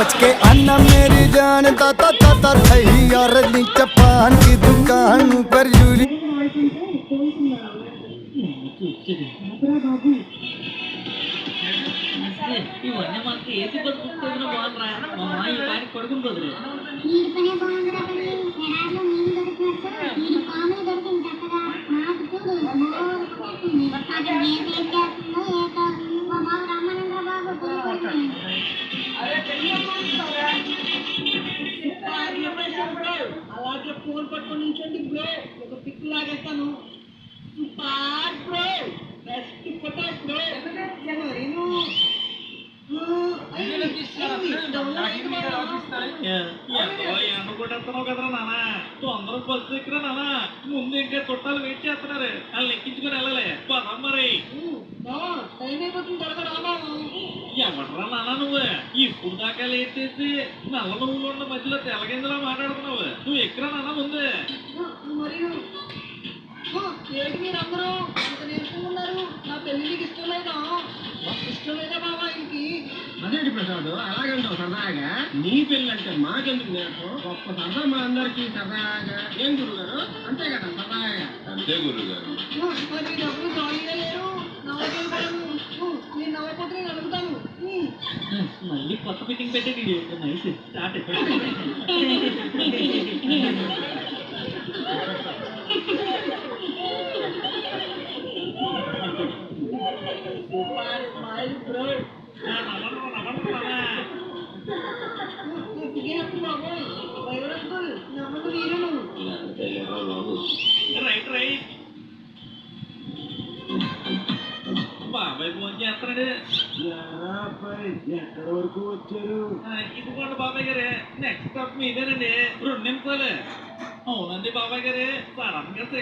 बच के आना मेरी जान ताता ताता थई यार नी चपान की दुकान पर यूरी ఇవన్నీ మనకి ఏసీ బస్ బుక్ చేసిన బాగుందిరా మా మామ ఈ పానికి పడుకుంటుంది అలాగే ఫోన్ పట్టుకొని నుంచండి బ్రో ఒక పిక్ లాగేస్తాను బ్రో బెస్ట్ ఫోటో బ్రో అనుకుంటున్నావు కదరా నాన్న తొందర బస్సు ఎక్కరా నాన్న ముందు ఇంకా చుట్టాలు వెయిట్ చేస్తున్నారు వాళ్ళు ఎక్కించుకొని వెళ్ళలే పదం మరి ఎవడరా నాన్న నువ్వు ఇప్పుడు దాకా లేట్ చేసి నల్ల నువ్వులు ఉన్న మధ్యలో తెల్లగింజలా మాట్లాడుతున్నావు నువ్వు ఎక్కరా నాన్న ముందు ఏంటి మీరు అందరూ అంత నేర్చుకున్నారు నా పెళ్లి నీకు ఇష్టం లేదా ఇష్టం లేదా బాబా ఇంకి అదేంటి ప్రసాద్ అలాగంటావు సరదాగా నీ పెళ్ళంటే మాకెందుకు నేర్పు గొప్ప సరదా మా అందరికి సరదాగా ఏం గురువు గారు అంతే కదా సరదాగా అంతే గురువు గారు మరి డబ్బులు ఖాళీగా లేరు నవ్వగలుగుతాను నేను నవ్వకపోతే నేను అడుగుతాను మళ్ళీ కొత్త ఫిట్టింగ్ పెట్టేది నైస్ స్టార్ట్ రైట్ రైట్ బాబాయ్ ఫోన్ చేస్తున్నాడు ఎక్కడ వరకు వచ్చారు ఇదిగోండి బాబాయ్ గారు నెక్స్ట్ స్టాప్ మీదేనండి 2 నిమిషాలు అవునండి బాబాయ్ గారు సడన్ గా